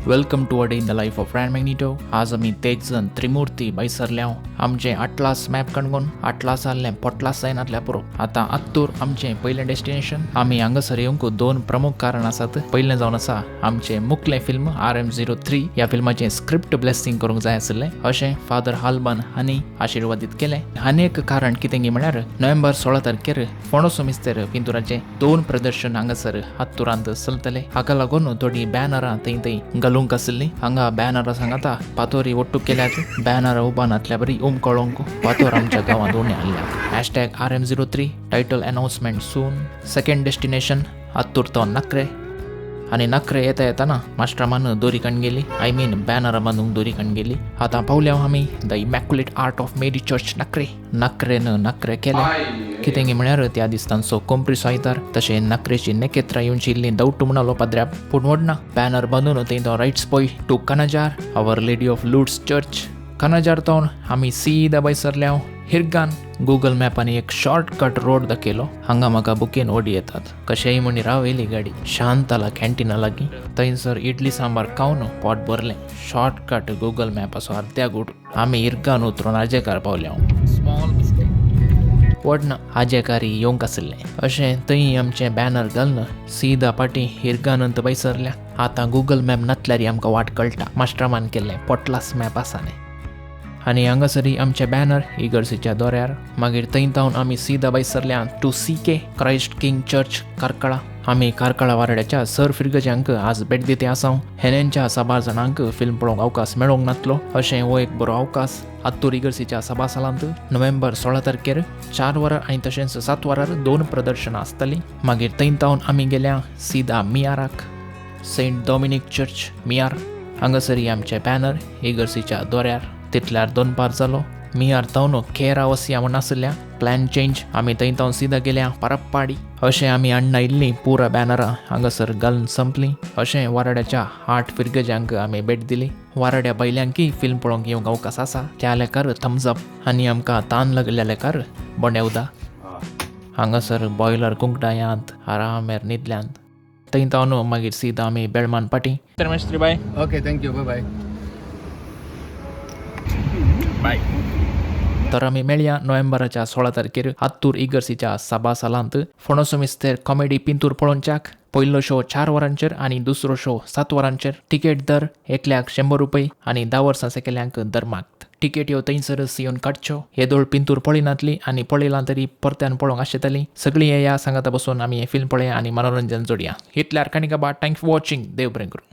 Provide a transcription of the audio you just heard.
Welcome to a day in the life of Ran Magneto. आज आम्ही तेच जण त्रिमूर्ती बैसरल्या आमचे अटलास मॅप कणगून अटलास आले पटलास जायनातल्या पुरो. आता अत्तूर आमचे पहिले डेस्टिनेशन. आम्ही हांगासर येवंक दोन प्रमुख कारण आसात. पहिले जावन आसा आमचे मुखले फिल्म RM03 या फिल्माचे स्क्रिप्ट ब्लेसिंग करूंक जाय आसले अशें फादर हाल्बान हांणी आशिर्वादीत केले. आनी एक कारण कितें म्हळ्यार नोव्हेंबर 16 तारखेर फोंडाचो मिस्तेर पिंतुराचे दोन प्रदर्शन हांगासर अत्तुरांत चलतले. हाका लागून थोडी बॅनरां थंय घालूंक आसली. हांगा बॅनरां सांगाता पातोरी ओट्टू केल्यात. बॅनरां उबानातल्या बरी कळोंक पातोर आमच्या गांवांत उणे हाडल्या. #RM03 टायटल अनाउन्समेंट सून. सेकंड डेस्टिनेशन अत्तूर तो नखरे. आणि नखरे येता मास्टरमान दोरी काण गेली. आय मीन बॅनरां बांदूंक दोरी काण गेली. आतां पावल्या आमी the Immaculate Heart of Mary Church नखरे. नखरे केले कितें म्हळ्यार त्या दिसतांचो कोंप्रिसो आयतार तशें नखरेची नेकेत्रां येवन शिल्ली दवट्टू म्हणालो पाद्र्याप. पूण व्हडना बॅनर बांदून थंय तो रायट्स पॉय to Kanajar our lady of Lourdes church. Kanajar तावन आमी सीदा बैसरल्या हिरगान. गुगल मॅपांनी एक शॉर्टकट रोड दाखयलो. हांगा म्हाका बुकेन ओडी येतात. कशेंय म्हणी रावयली गाडी. शांत आला कॅन्टिना लागीं. थंयसर इडली सांबार खावन पोट भरलें. शॉर्टकट गुगल मॅपाचो अर्द्या गुट. आमी हिरगान उतरून आजेकार पावल्या. व्हडना आजेकारी येवंक आसले अशें थंय आमचें बॅनर घालन सीदा पाटी हिरगानंत बैसरल्या. आतां गुगल मॅप नातल्यार आमकां वाट कळटा. मास्टरमान केल्लें पटलास मॅप आसाने. आनी हांगासरी आमचे बॅनर इगर्सीच्या दोऱ्यार. मागीर थंय तावन आमी सीदा बैसरल्या to CK Christ King church Karkala. आमी कार्कळा वारड्याच्या सर फिरगज्यांक आज भेट दिते आसां. हेनेंच्या 6 जाणांक फिल्म पळोवंक अवकाश मेळोंक नातलो अशें हो एक बरो अवकाश. अत्तूर इगर्सीच्या सभासालांत नोव्हेंबर 16 तारखेर 4 वरां आनी तशेंच 7 वरार 2 प्रदर्शनां आसतलीं. मागीर थंय तावन आमी गेल्या सीदा मियाराक. सेंट डॉमिनिक चर्च मियार. हांगासरी आमचे बॅनर इगर्सीच्या दोऱ्यार. तितल्यार 2 पार जालो. मियार तावन केरा वसया म्हण आसल्या. Plan change. आमी थंय तावन सीदा गेल्या परप्पाडी. अशें आमी हाडना इल्लीं पुरा बॅनरां हांगासर घालून संपलीं. अशें वाराड्याच्या 8 फिरगज्यांक आमी भेट दिली. वाराड्या बैल्यांकी फिल्म पळोवंक येवंक अवकाश आसा. त्या लेकार थम्स अप. आनी आमकां तान लागल्या लेकार बोंडे उदा. हांगासर बॉयलर कुंकडायांत आरामेर न्हिदल्यांत. थंय तावन मागीर सीदा आमी बेळमान पाटी. Bye. Okay thank you bye bye. तर आमी मेळया नोव्हेंबराच्या 16 तारखेर अत्तूर इगर्सीच्या सभासालांत फोंडाचो मिस्तेर कॉमेडी पिंतूर पळोवनच्याक. पयलो शो 4 वरांचेर आनी दुसरो शो 7 वरांचेर. तिकेट दर एकल्याक 100 रुपये आनी 10 वर्सां सेकेल्यांक दरमाक. तिकेट ह्यो थंयसरच येवन काडच्यो. येदोळ पिंतूर पळयनातली आनी पळयलां तरी परत्यान पळोवंक आशितली. सगळीं येया सांगाता बसून आमी हें फिल्म पळया आनी मनोरंजन जोडया. इतल्यार काणिका बाट. Thanks for watching. देव बरें करूं.